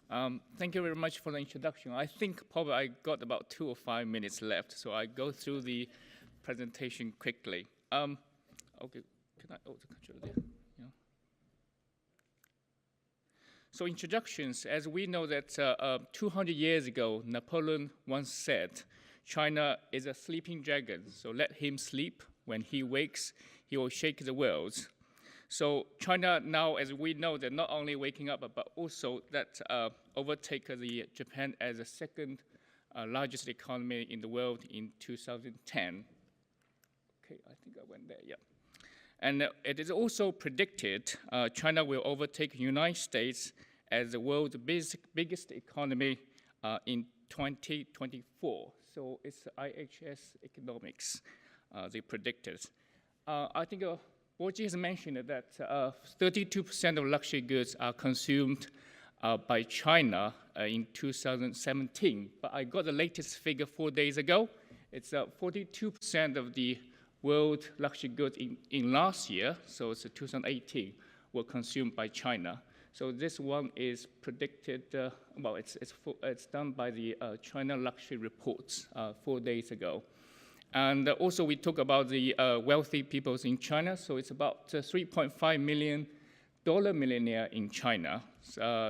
Thank you very much for the introduction. I think probably I got about 2 or 5 minutes left, so I go through the presentation quickly. Okay, can I, the control there? Yeah. So introductions, as we know that 200 years ago, Napoleon once said, China is a sleeping dragon, so let him sleep. When he wakes, he will shake the world. So China now, as we know, they're not only waking up, but also that overtake the Japan as the second largest economy in the world in 2010. Okay, I think I went there, yeah. And it is also predicted China will overtake the United States as the world's biggest economy in 2024. So it's IHS Economics, they predicted. I think Guanxi has mentioned that 32% of luxury goods are consumed by China in 2017. But I got the latest figure 4 days ago. It's 42% of the world luxury goods in last year, so it's 2018, were consumed by China. So this one is predicted, well, it's done by the China Luxury Reports 4 days ago. And also we talk about the wealthy peoples in China. So it's about $3.5 million millionaire in China,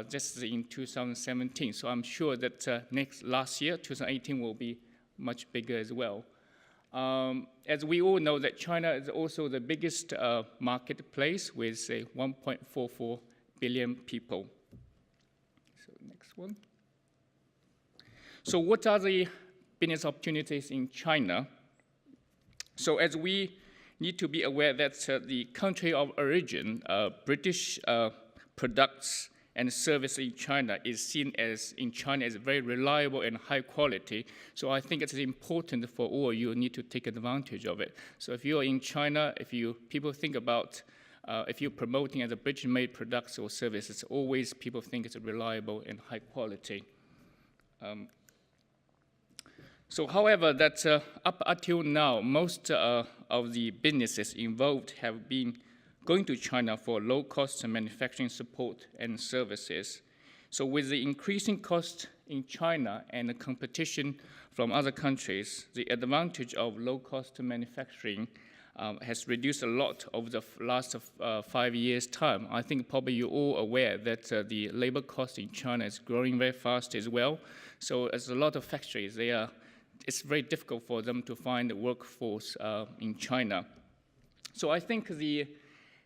just in 2017. So I'm sure that last year, 2018, will be much bigger as well. As we all know that China is also the biggest marketplace with 1.44 billion people. So next one. So what are the business opportunities in China? So as we need to be aware that the country of origin, British products and service in China is seen as, in China, as very reliable and high quality. So I think it's important for all you need to take advantage of it. So if you're in China, people think about, if you're promoting as a British-made products or services, always people think it's reliable and high quality. So however, that up until now, most of the businesses involved have been going to China for low-cost manufacturing support and services. So with the increasing cost in China and the competition from other countries, the advantage of low-cost manufacturing has reduced a lot over the last 5 years' time. I think probably you're all aware that the labor cost in China is growing very fast as well. So as a lot of factories, it's very difficult for them to find a workforce in China. So I think the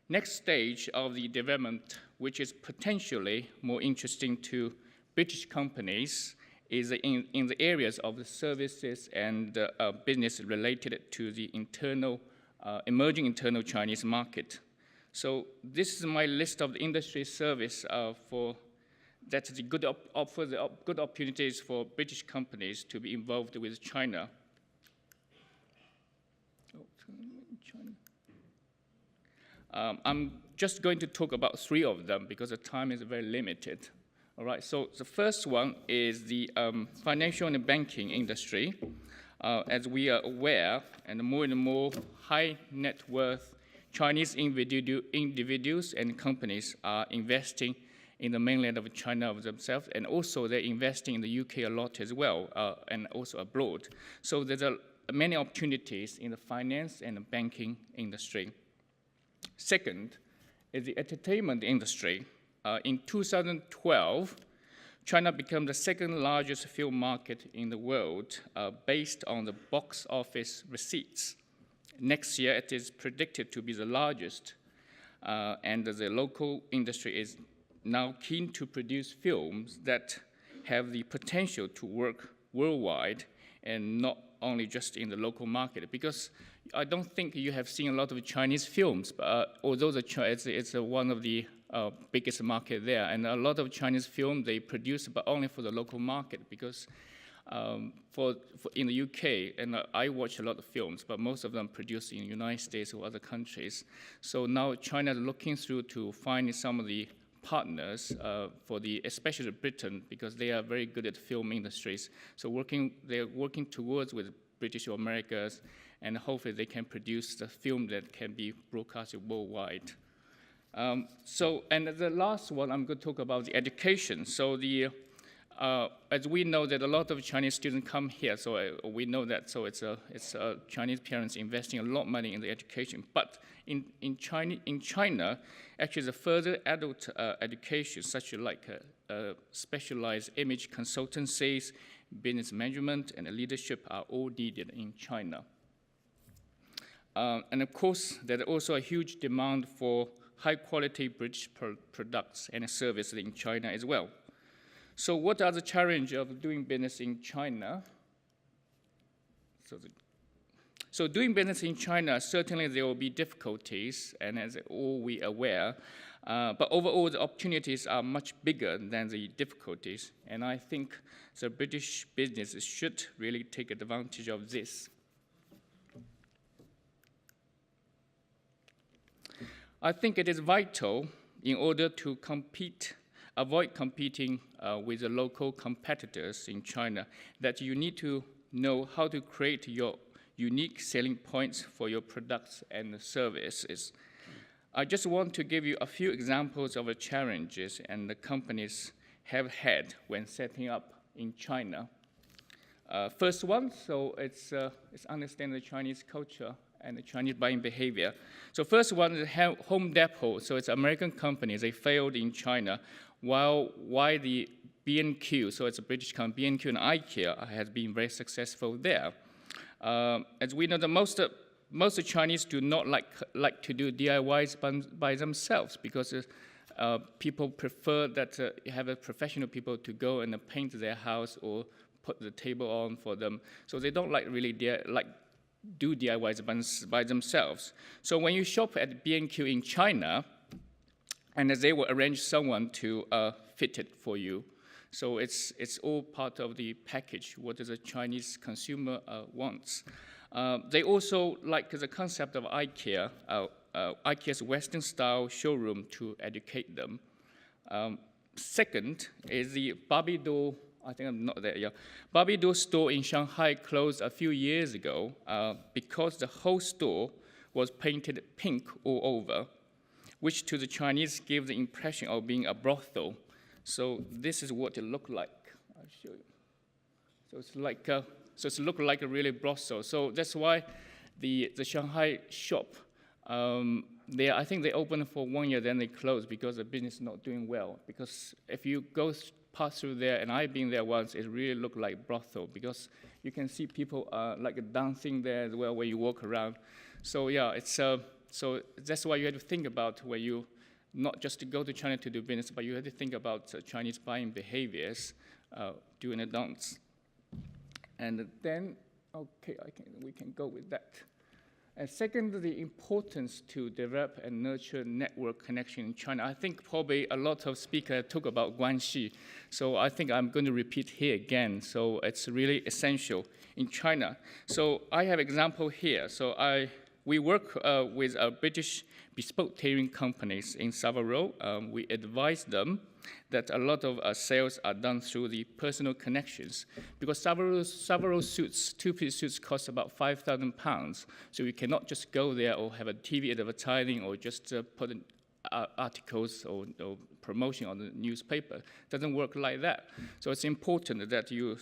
next stage of the development, which is potentially more interesting to British companies, is in the areas of the services and business related to the emerging internal Chinese market. So this is my list of the industry service that's the good opportunities for British companies to be involved with China. I'm just going to talk about 3 of them because the time is very limited. All right, so the first one is the financial and banking industry. As we are aware, and more high net worth Chinese individuals and companies are investing in the mainland of China of themselves, and also they're investing in the UK a lot as well, and also abroad. So there's many opportunities in the finance and the banking industry. Second is the entertainment industry. In 2012, China became the second largest film market in the world based on the box office receipts. Next year, it is predicted to be the largest, and the local industry is now keen to produce films that have the potential to work worldwide and not only just in the local market. Because I don't think you have seen a lot of Chinese films, but although it's one of the biggest market there, and a lot of Chinese film they produce, but only for the local market. Because in the UK, and I watch a lot of films, but most of them produced in the United States or other countries. So now China is looking through to find some of the partners especially Britain, because they are very good at film industries. So they're working towards with British or Americas, and hopefully they can produce the film that can be broadcasted worldwide. And the last one, I'm going to talk about the education. So as we know that a lot of Chinese students come here, so we know that. So it's Chinese parents investing a lot of money in the education. But in China, actually, the further adult education, such like specialized image consultancies, business management, and leadership, are all needed in China. And of course, there's also a huge demand for high-quality British products and services in China as well. So what are the challenges of doing business in China? So doing business in China, certainly there will be difficulties, and as all we are aware, but overall the opportunities are much bigger than the difficulties, and I think the British businesses should really take advantage of this. I think it is vital in order to avoid competing with the local competitors in China that you need to know how to create your unique selling points for your products and services. I just want to give you a few examples of the challenges and the companies have had when setting up in China. First one, so it's understand the Chinese culture and the Chinese buying behavior. So first one is Home Depot. So it's an American company. They failed in China, while the B&Q, so it's a British company, B&Q and IKEA has been very successful there. As we know, most Chinese do not like to do DIYs by themselves because people prefer that you have a professional people to go and paint their house or put the table on for them. So they don't really do DIYs by themselves. So when you shop at B&Q in China, and they will arrange someone to fit it for you. So it's all part of the package, what the Chinese consumer wants. They also like the concept of IKEA, IKEA's Western style showroom to educate them. Second is the Barbie doll, I think I'm not there yet. Barbie doll store in Shanghai closed a few years ago because the whole store was painted pink all over, which to the Chinese gave the impression of being a brothel. So this is what it looked like. I'll show you. So it's looked like a really brothel. So that's why the Shanghai shop, I think they opened for 1 year, then they closed because the business is not doing well. Because if you pass through there, and I've been there once, it really looked like brothel because you can see people dancing there as well when you walk around. So yeah, so that's why you have to think about where you not just to go to China to do business, but you have to think about Chinese buying behaviors during a dance. And then, okay, we can go with that. And second, the importance to develop and nurture network connection in China. I think probably a lot of speakers talk about Guanxi, so I think I'm going to repeat here again. So it's really essential in China. So I have example here. So we work with British bespoke tailoring companies in Savile. We advise them that a lot of sales are done through the personal connections because Savile suits, two-piece suits cost about £5,000. So you cannot just go there or have a TV advertising or just put in, articles or promotion on the newspaper. It doesn't work like that. So it's important that you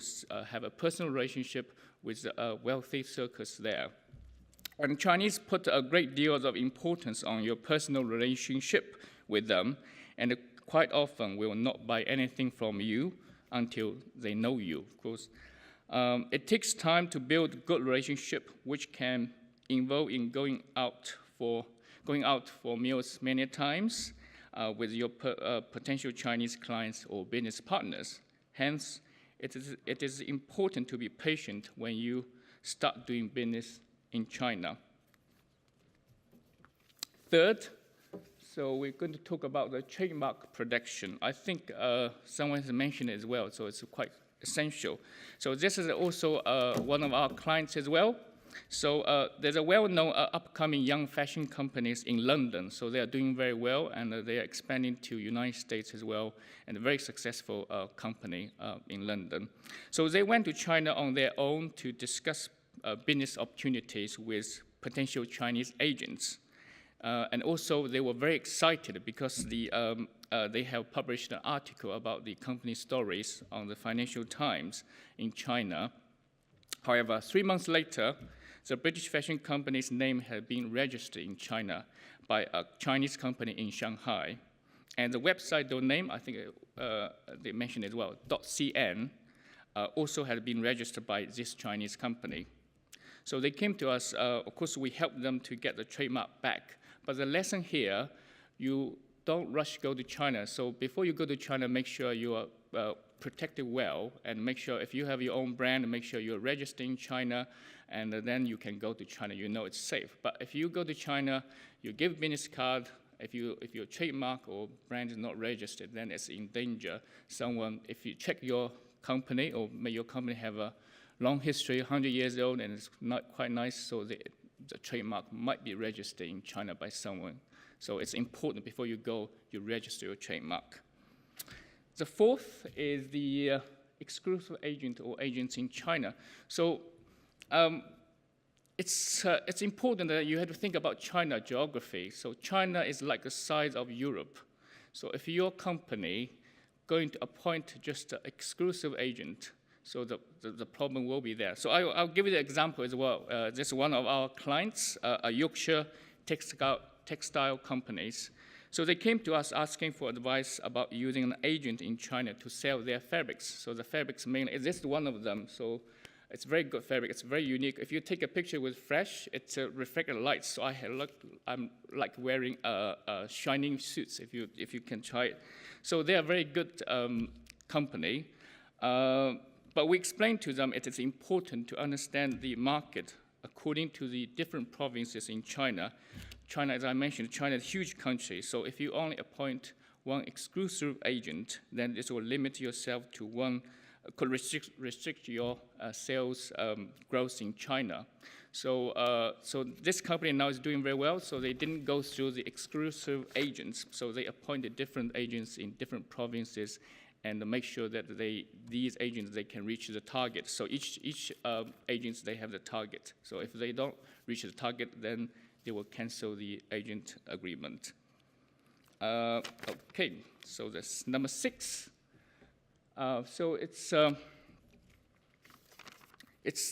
have a personal relationship with a wealthy circus there. And Chinese put a great deal of importance on your personal relationship with them, and quite often will not buy anything from you until they know you, of course. It takes time to build good relationship, which can involve in going out for meals many times with your potential Chinese clients or business partners. Hence, it is important to be patient when you start doing business in China. Third, so we're going to talk about the trademark protection. I think someone has mentioned it as well, so it's quite essential. So this is also one of our clients as well. So there's a well-known upcoming young fashion companies in London. So they are doing very well, and they are expanding to United States as well, and a very successful company in London. So they went to China on their own to discuss business opportunities with potential Chinese agents. And also, they were very excited because they have published an article about the company stories on the Financial Times in China. However, 3 months later, the British fashion company's name had been registered in China by a Chinese company in Shanghai. And the website domain, I think they mentioned as well, .cn, also had been registered by this Chinese company. So they came to us. Of course, we helped them to get the trademark back. But the lesson here, you don't rush go to China. So before you go to China, make sure you are protected well, and make sure if you have your own brand, make sure you're registered in China, and then you can go to China. You know it's safe. But if you go to China, you give business card. If your trademark or brand is not registered, then it's in danger. If you check your company, or may your company have a long history, 100 years old, and it's not quite nice, so the trademark might be registered in China by someone. So it's important before you go, you register your trademark. The fourth is the exclusive agent or agents in China. So it's important that you have to think about China geography. So China is like the size of Europe. So if your company going to appoint just an exclusive agent, so the problem will be there. So I'll give you the example as well. This is one of our clients, a Yorkshire textile companies. So they came to us asking for advice about using an agent in China to sell their fabrics. So the fabrics mainly, this is one of them. So it's very good fabric. It's very unique. If you take a picture with fresh, it's reflected light. So I'm like wearing shining suits. If you can try it. So they are a very good company. But we explained to them it is important to understand the market according to the different provinces in China. China, as I mentioned, China is a huge country. So if you only appoint one exclusive agent, then this will limit yourself to one, could restrict your sales growth in China. So this company now is doing very well. So they didn't go through the exclusive agents. So they appointed different agents in different provinces, and make sure that these agents, they can reach the target. So each agents, they have the target. So if they don't reach the target, then they will cancel the agent agreement. Okay, so that's number 6. So it's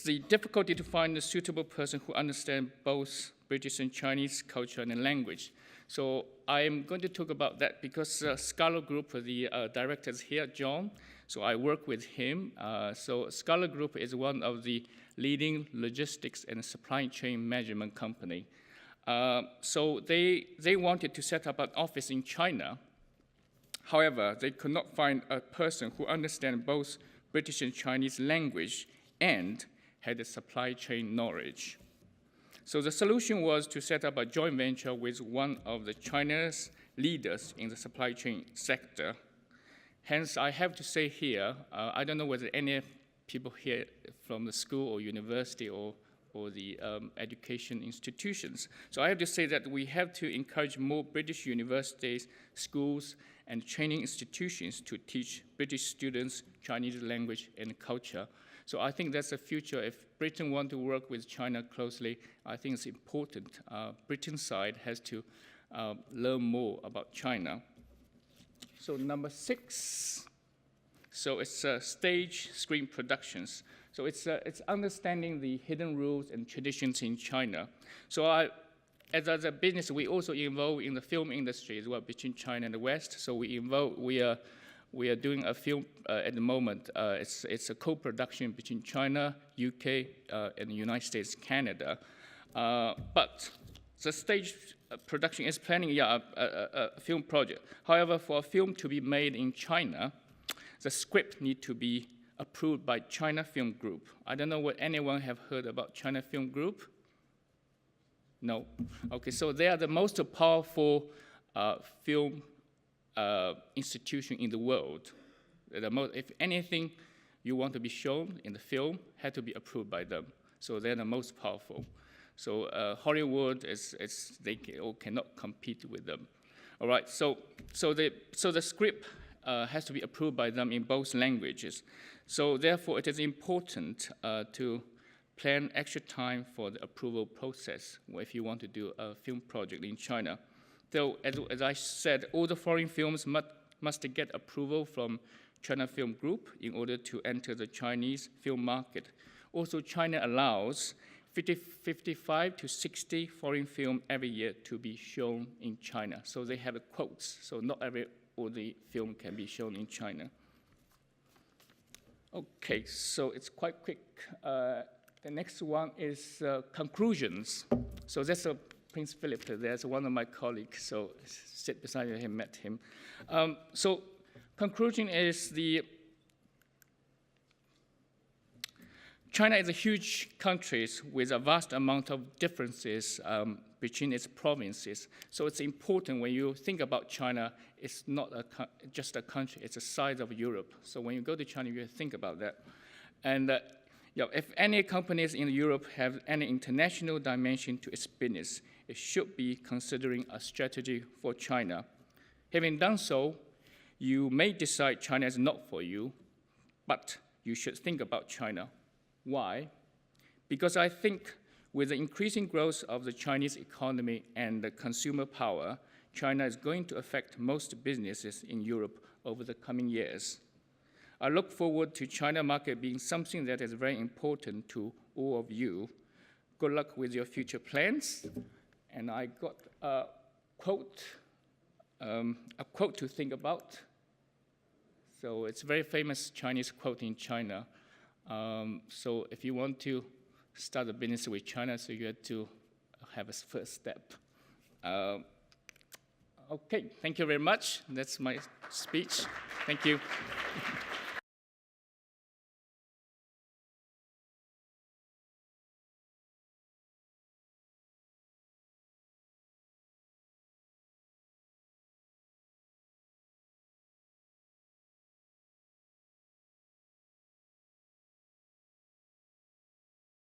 the difficulty to find a suitable person who understands both British and Chinese culture and language. So I am going to talk about that because Scholar Group, the director is here, John. So I work with him. So Scholar Group is one of the leading logistics and supply chain management company. So they wanted to set up an office in China. However, they could not find a person who understands both British and Chinese language and had the supply chain knowledge. So the solution was to set up a joint venture with one of the China's leaders in the supply chain sector. Hence, I have to say here, I don't know whether any people here from the school or university or the education institutions. So I have to say that we have to encourage more British universities, schools, and training institutions to teach British students Chinese language and culture. So I think that's the future. If Britain wants to work with China closely, I think it's important. Britain's side has to learn more about China. So number 6, so it's stage screen productions. So it's understanding the hidden rules and traditions in China. So as a business, we also involved in the film industry as well between China and the West. So we are doing a film at the moment. It's a co-production between China, UK, and the United States, Canada. But the stage production is planning a film project. However, for a film to be made in China, the script need to be approved by China Film Group. I don't know what anyone have heard about China Film Group. No? Okay, so they are the most powerful film institution in the world. If anything you want to be shown in the film, had to be approved by them. So they're the most powerful. So Hollywood they cannot compete with them. All right. So the script has to be approved by them in both languages. So therefore, it is important to plan extra time for the approval process if you want to do a film project in China. So as I said, all the foreign films must get approval from China Film Group in order to enter the Chinese film market. Also, China allows 55 to 60 foreign films every year to be shown in China. So they have quotas, so not all the film can be shown in China. Okay, so it's quite quick. The next one is conclusions. So that's Prince Philip. There's one of my colleagues, so sit beside him, met him. So conclusion is China is a huge country with a vast amount of differences between its provinces. So it's important when you think about China, it's not just a country, it's the size of Europe. So when you go to China, you think about that. And if any companies in Europe have any international dimension to its business, it should be considering a strategy for China. Having done so, you may decide China is not for you, but you should think about China. Why? Because I think with the increasing growth of the Chinese economy and the consumer power, China is going to affect most businesses in Europe over the coming years. I look forward to China market being something that is very important to all of you. Good luck with your future plans. And I got a quote to think about. So it's a very famous Chinese quote in China. So if you want to start a business with China, so you have to have a first step. Okay, thank you very much. That's my speech. Thank you.